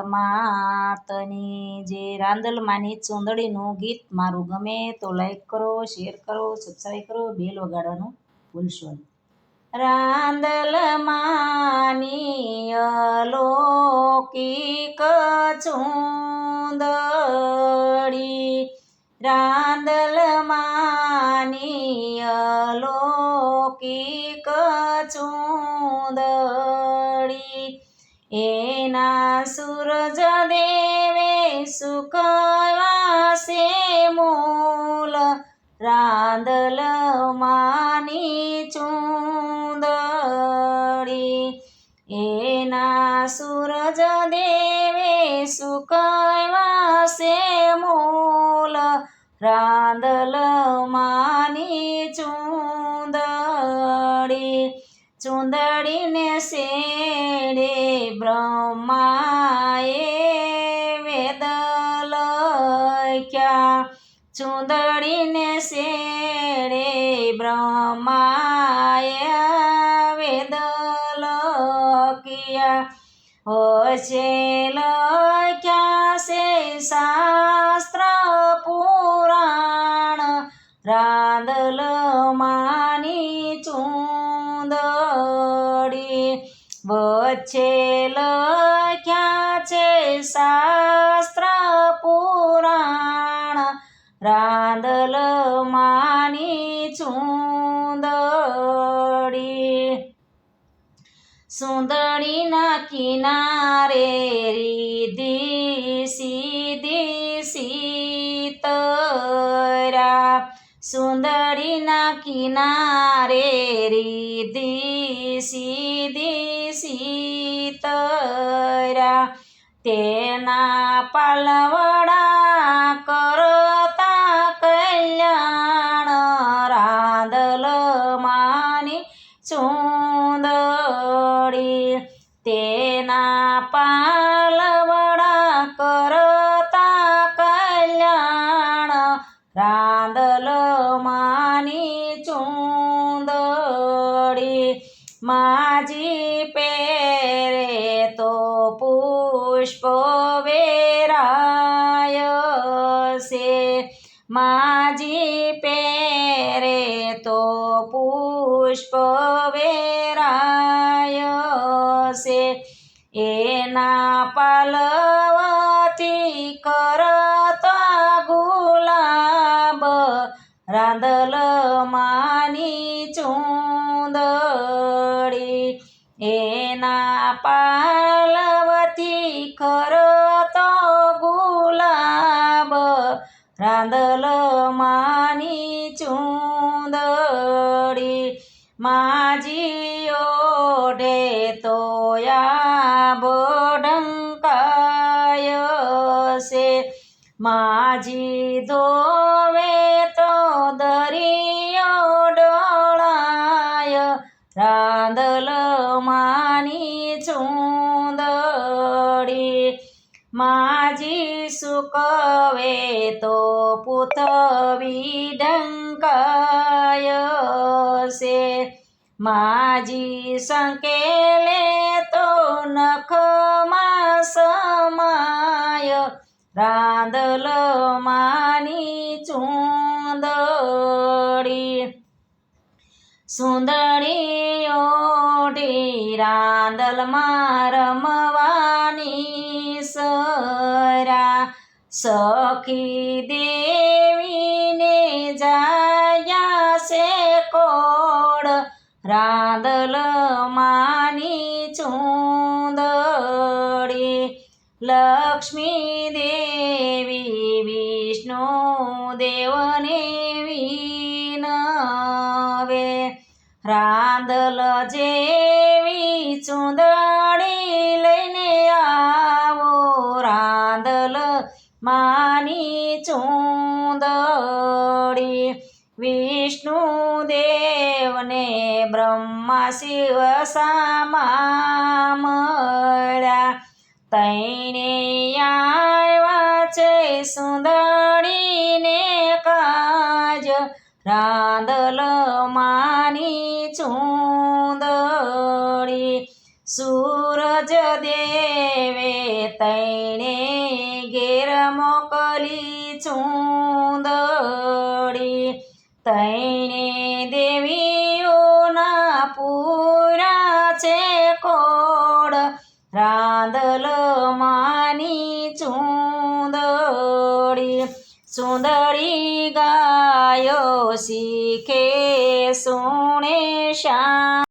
માતની જે રાંદલમાંની ચૂંદડીનું ગીત મારું ગમે તો લાઈક કરો, શેર કરો, સબસ્ક્રાઈબ કરો, બેલ વગાડવાનું ભૂલશો નહીં. રાંદલમાંની અલૌકિક ચૂંદડી, રાંદલમાંની અલૌકિક ચૂંદડી, એના સૂરજ દેવે સુકવાસે મૂલ, રાંદલમાંની ચૂંદડી, એના સૂરજ દેવે સુકવાસે મૂલ, રાંદલમાંની ચૂંદડી. ચૂંદડીને શેડે બ્રહ્માએ વેદ લખ્યા, ચૂંદડીને શેડે બ્રહ્માએ વેદ લખ્યા, વચ્ચે લખ્યા છે શાસ્ત્ર પુરાણ, રાંદલમાંની ચૂંદડી, વચ્ચે લખ્યા છે શાસ્ત્ર પુરાણ, રાંદલમાંની ચૂંદડી. સુંદડીના કિનારે રીધી સીધી સીતરા, સુંદડીના કિનારે રીધી સીધી સીતરા, તેના પાલવડા કરતા કલ્યાણ, રાંદલમાંની ચૂંદડી, તેના પાલવડા કરતા કલ્યાણ, રાંદલમાંની ચૂંદડી. માજી પહેરે તો પુષ્પ વેરાય છે, માજી પહેરે તો પુષ્પ વેરાય છે, એના પાલવથી કરતા ગુલાબ, રાંદલમાંની ચૂંદડી, એના પાલવથી કરતો ગુલાબ, રાંદલમાંની ચૂંદડી. માજી ઓઢે તો આભ ઢંકાય છે, માજી ધોવે તો દરિયો ડોળાય, રાંદલમાંની ચૂંદડી. માજી સૂકવે તો પૃથ્વી ઢંકાય છે, માજી સંકેલે તો નખમાં સમાય, રાંદલમાંની ચૂંદડી. સુંદડી ઓઢી રાંદલમાં રમવાની સરા, સખી દેવીને જાયા છે કોડ, રાંદલમાંની ચૂંદડી. લક્ષ્મી દેવી વિષ્ણુ દેવને વિનવે, રાંદલ જેવી ચૂંદડી લઈને આવો, રાંદલમાંની ચૂંદડી. વિષ્ણુ દેવને બ્રહ્મા શિવ સામા મળ્યા, તૈણે આવ્યા છે સુંદડીને કાજ, રાંદલમાંની ચૂંદડી. સૂરજ દેવે તૈણે ઘેર મોકલી ચૂંદડી તૈણે દેવીઓના પૂરા છે કોડ રાંદલ માની ચૂંદડી ગાયો શીખે સુણે શ્યામ